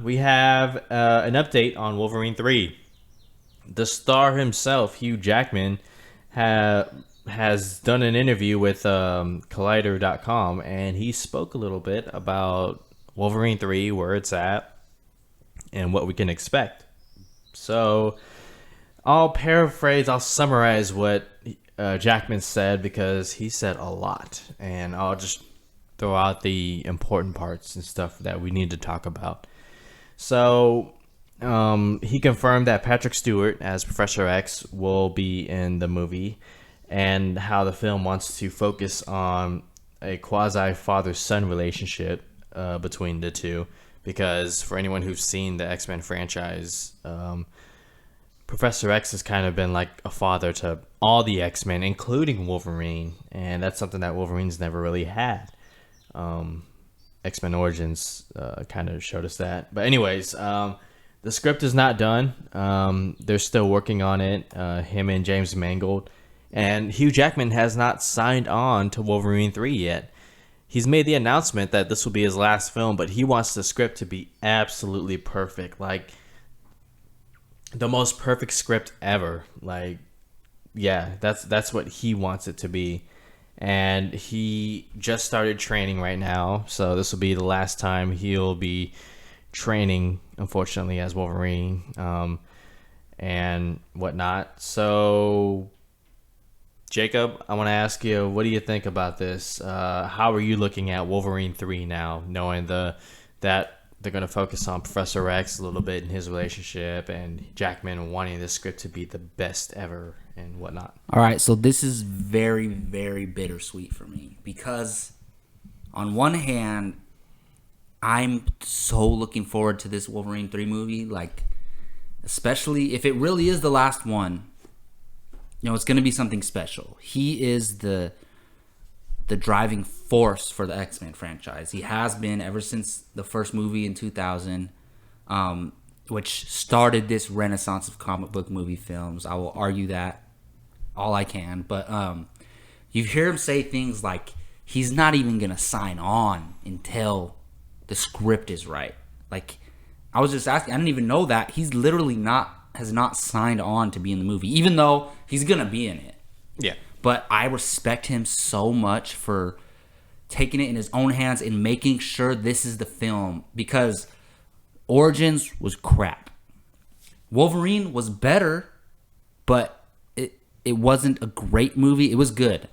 We have an update on Wolverine 3. The star himself, Hugh Jackman, has done an interview with Collider.com, and he spoke a little bit about Wolverine 3, where it's at, and what we can expect. So I'll summarize what Jackman said because he said a lot, and I'll just throw out the important parts and stuff that we need to talk about. So he confirmed that Patrick Stewart as Professor X will be in the movie, and how the film wants to focus on a quasi father-son relationship between the two. Because for anyone who's seen the X-Men franchise, Professor X has kind of been like a father to all the X-Men, including Wolverine, and that's something that Wolverine's never really had. X-Men Origins kind of showed us that. But anyways, the script is not done. They're still working on it, him and James Mangold. And Hugh Jackman has not signed on to Wolverine 3 yet. He's made the announcement that this will be his last film, but he wants the script to be absolutely perfect. Like, the most perfect script ever. Like, yeah, that's what he wants it to be. And he just started training right now, so this will be the last time he'll be training, unfortunately, as Wolverine, and whatnot. So, Jacob, I want to ask you, what do you think about this? How are you looking at Wolverine 3 now, knowing that they're going to focus on Professor X a little bit in his relationship, and Jackman wanting the script to be the best ever and whatnot? All right, so this is very, very bittersweet for me because on one hand, I'm so looking forward to this Wolverine 3 movie, like, especially if it really is the last one. It's going to be something special. He is the driving force for the X-Men franchise. He has been ever since the first movie in 2000, which started this renaissance of comic book movie films. I will argue that all I can. But you hear him say things like he's not even going to sign on until the script is right. Like, I was just asking, I didn't even know that. He's literally has not signed on to be in the movie, even though he's gonna be in it. Yeah. But I respect him so much for taking it in his own hands and making sure this is the film, because Origins was crap. Wolverine was better, but it wasn't a great movie. It was good.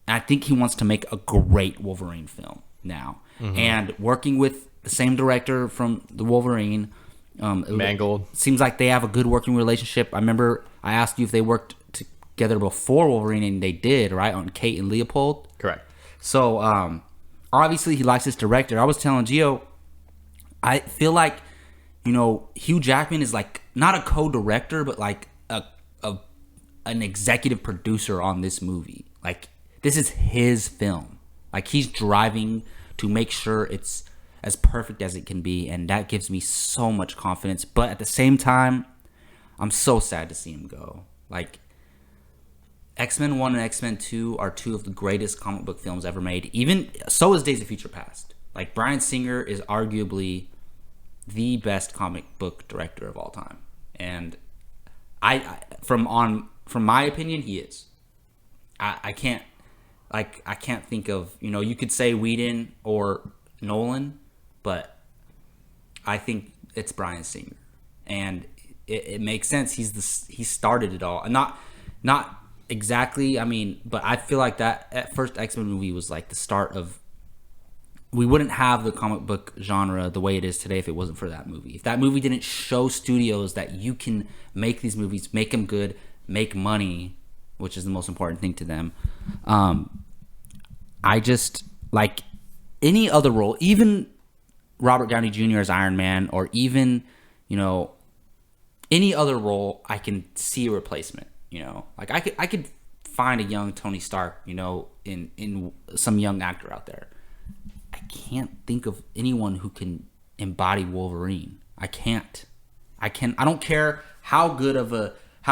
I think he wants to make a great Wolverine film now. Mm-hmm. And working with the same director from the Wolverine, Mangold. Seems like they have a good working relationship. I remember I asked you if they worked together before Wolverine, and they did, right? On Kate and Leopold. Correct. So, obviously he likes this director. I was telling Gio, I feel like, Hugh Jackman is like not a co-director, but like an executive producer on this movie. Like, this is his film. Like, he's driving to make sure it's as perfect as it can be, and that gives me so much confidence. But at the same time, I'm so sad to see him go. Like, X-Men 1 and X-Men 2 are two of the greatest comic book films ever made. Even so is Days of Future Past. Like, Bryan Singer is arguably the best comic book director of all time, and from my opinion, he is. I can't think of, you could say Whedon or Nolan, but I think it's Bryan Singer, and it makes sense. He started it all. Not exactly. I mean, but I feel like that first X-Men movie was like the start of. We wouldn't have the comic book genre the way it is today if it wasn't for that movie. If that movie didn't show studios that you can make these movies, make them good, make money, which is the most important thing to them. I just, like, any other role, even Robert Downey Jr. as Iron Man, or even, any other role, I can see a replacement. Like, I could find a young Tony Stark, in some young actor out there. I can't think of anyone who can embody Wolverine. I don't care how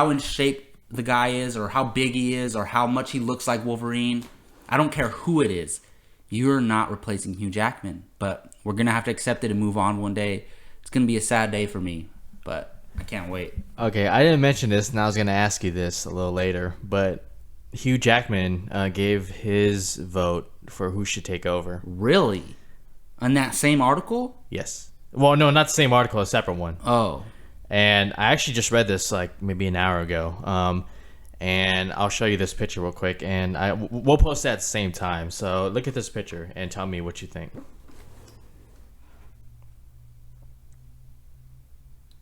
in shape the guy is, or how big he is, or how much he looks like Wolverine. I don't care who it is. You're not replacing Hugh Jackman, but we're going to have to accept it and move on one day. it's gonna be a sad day for me, but I can't wait. Okay, I didn't mention this, and I was gonna ask you this a little later, but Hugh Jackman gave his vote for who should take over. Really? On that same article? Yes. Well, no, not the same article, a separate one. Oh. And I actually just read this like maybe an hour ago. And I'll show you this picture real quick, and we'll post that at the same time. So look at this picture and tell me what you think.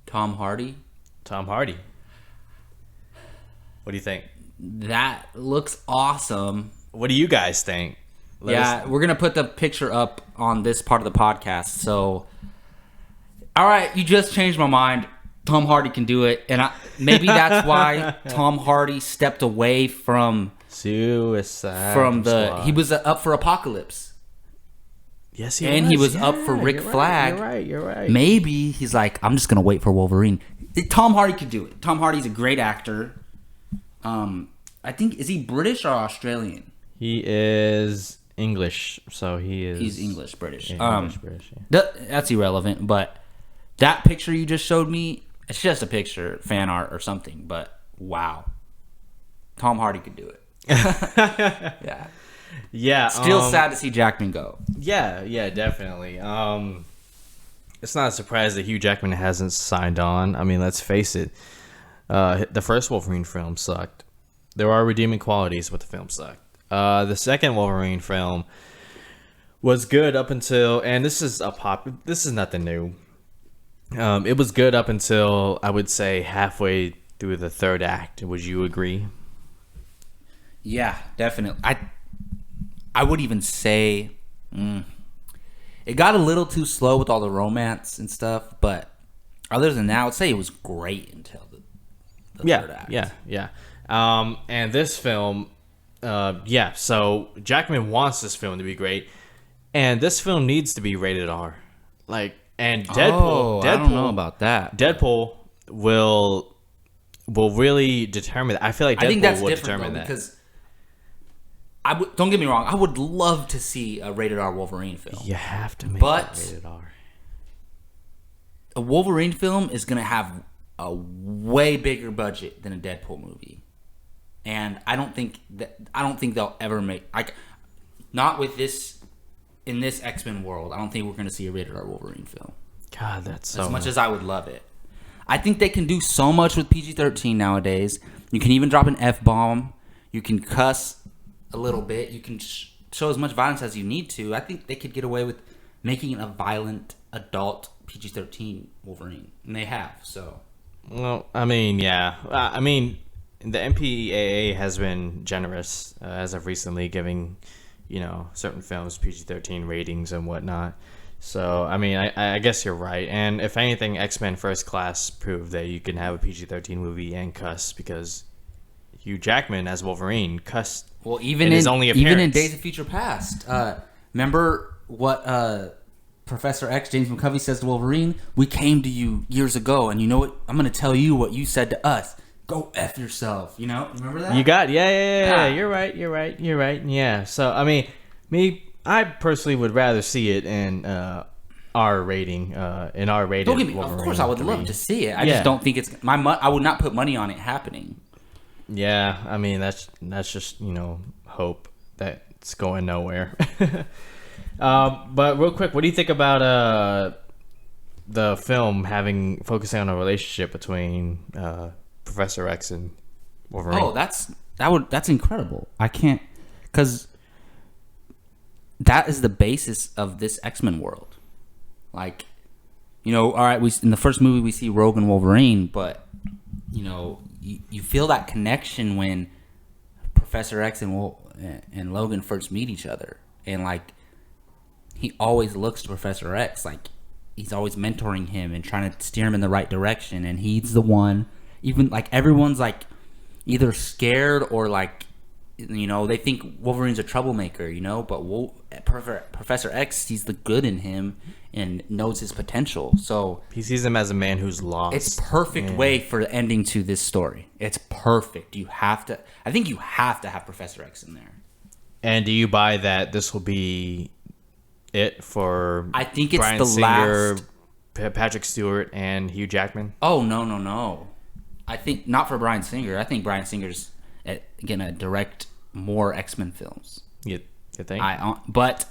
Tom Hardy? Tom Hardy. What do you think? That looks awesome. What do you guys think? We're going to put the picture up on this part of the podcast. So, all right, you just changed my mind. Tom Hardy can do it. And maybe that's why Tom Hardy stepped away from Suicide Squad. He was up for Apocalypse. Yes, he and was. He was up for Rick Flag. You're right. Maybe he's like, I'm just going to wait for Wolverine. Tom Hardy could do it. Tom Hardy's a great actor. I think, is he British or Australian? He is English, so he's English British. Yeah, English British. Yeah. That's irrelevant, but that picture you just showed me, it's just a picture, fan art or something, but wow. Tom Hardy could do it. Yeah. Yeah. Still sad to see Jackman go. Yeah, definitely. It's not a surprise that Hugh Jackman hasn't signed on. I mean, let's face it. The first Wolverine film sucked. There are redeeming qualities, but the film sucked. The second Wolverine film was good up until, and this is nothing new. It was good up until, I would say, halfway through the third act. Would you agree? Yeah, definitely. I would even say it got a little too slow with all the romance and stuff, but other than that, I would say it was great until the third act. Yeah. And this film, so Jackman wants this film to be great, and this film needs to be rated R. And Deadpool, I don't know about that. Deadpool will really determine that. I feel like Deadpool will determine that. Because don't get me wrong, I would love to see a rated R Wolverine film. You have to make it rated R. A Wolverine film is going to have a way bigger budget than a Deadpool movie. And I don't think they'll ever make, not with this, in this X-Men world, I don't think we're going to see a rated R Wolverine film. God, that's so as much as I would love it. I think they can do so much with PG-13 nowadays. You can even drop an F-bomb. You can cuss a little bit. You can show as much violence as you need to. I think they could get away with making it a violent, adult PG-13 Wolverine. And they have, so. Well, I mean, yeah. I mean, the MPAA has been generous as of recently, giving, certain films PG-13 ratings and whatnot. So, I mean, I guess you're right. And if anything, X-Men First Class proved that you can have a PG-13 movie and cuss, because Hugh Jackman as Wolverine cussed. Well, even in Days of Future Past, remember what Professor X, James McCovey, says to Wolverine? We came to you years ago, and you know what? I'm going to tell you what you said to us. Go F yourself. Remember that? You got, yeah. You're right. Yeah. So, I mean, I personally would rather see it in R rating, in R rated. Don't get me. Of course, I would love to see it. I just don't think it's I would not put money on it happening. Yeah, I mean that's just hope that it's going nowhere. But real quick, what do you think about the film focusing on a relationship between Professor X and Wolverine? Oh, that's incredible. I can't, because that is the basis of this X-Men world. All right, in the first movie we see Rogue and Wolverine, but you feel that connection when Professor X and Logan first meet each other, and he always looks to Professor X, he's always mentoring him and trying to steer him in the right direction, and he's the one. Even everyone's either scared or they think Wolverine's a troublemaker, but Professor X sees the good in him and knows his potential. So he sees him as a man who's lost. It's perfect way for the ending to this story. It's perfect. I think you have to have Professor X in there. And do you buy that this will be it for I think it's Bryan the Singer last Patrick Stewart and Hugh Jackman? Oh, no. I think not for Bryan Singer. I think Bryan Singer's gonna direct more X-Men films. You think? But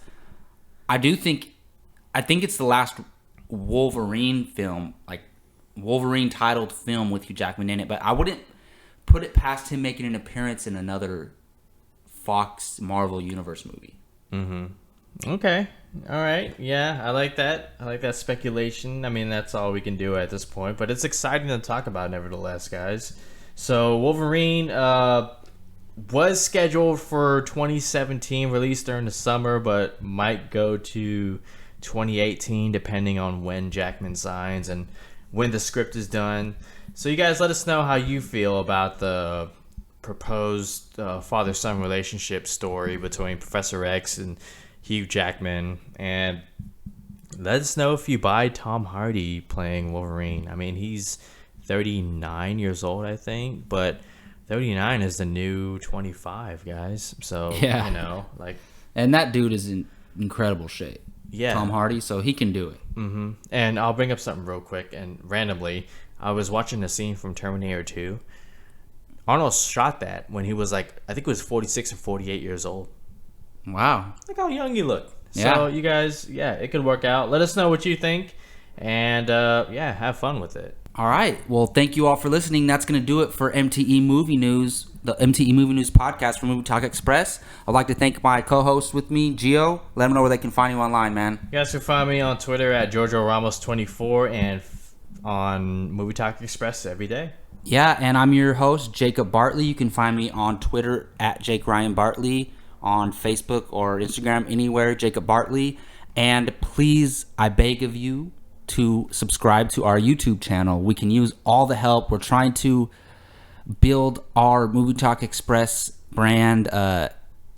I think it's the last Wolverine film, like Wolverine titled film with Hugh Jackman in it. But I wouldn't put it past him making an appearance in another Fox Marvel Universe movie. Okay. All right. Yeah, I like that. I like that speculation. I mean, that's all we can do at this point, but it's exciting to talk about nevertheless, guys. So Wolverine was scheduled for 2017 release during the summer, but might go to 2018 depending on when Jackman signs and when the script is done. So you guys let us know how you feel about the proposed father-son relationship story between Professor X and Hugh Jackman, and let us know if you buy Tom Hardy playing Wolverine. I mean, he's 39 years old, I think, but 39 is the new 25, guys. So, Yeah. you know, like... And that dude is in incredible shape. Yeah. Tom Hardy, so he can do it. And I'll bring up something real quick and randomly. I was watching a scene from Terminator 2. Arnold shot that when he was like, I think it was 46 or 48 years old. Wow. Look how young you look. Yeah. So you guys, yeah, it could work out. Let us know what you think, and yeah, have fun with it. All right. Well, thank you all for listening. That's going to do it for MTE Movie News, the MTE Movie News podcast for Movie Talk Express. I'd like to thank my co-host with me, Gio. Let them know where they can find you online, man. You guys can find me on Twitter at GiorgioRamos24 and on Movie Talk Express every day. Yeah, and I'm your host, Jacob Bartley. You can find me on Twitter at Jake Ryan Bartley, on Facebook or Instagram, anywhere, Jacob Bartley. And please, I beg of you to subscribe to our YouTube channel. We can use all the help. We're trying to build our Movie Talk Express brand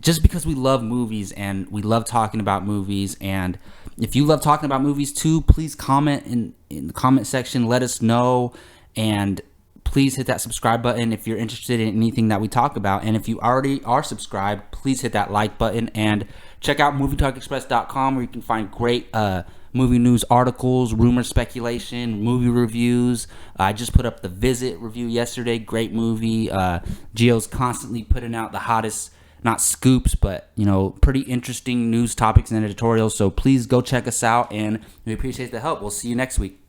just because we love movies and we love talking about movies. And if you love talking about movies too, please comment in the comment section. Let us know. And please hit that subscribe button if you're interested in anything that we talk about. And if you already are subscribed, please hit that like button. And check out MovieTalkExpress.com where you can find great movie news articles, rumor speculation, movie reviews. I just put up The Visit review yesterday. Great movie. Gio's constantly putting out the hottest, not scoops, but, you know, pretty interesting news topics and editorials. So please go check us out, and we appreciate the help. We'll see you next week.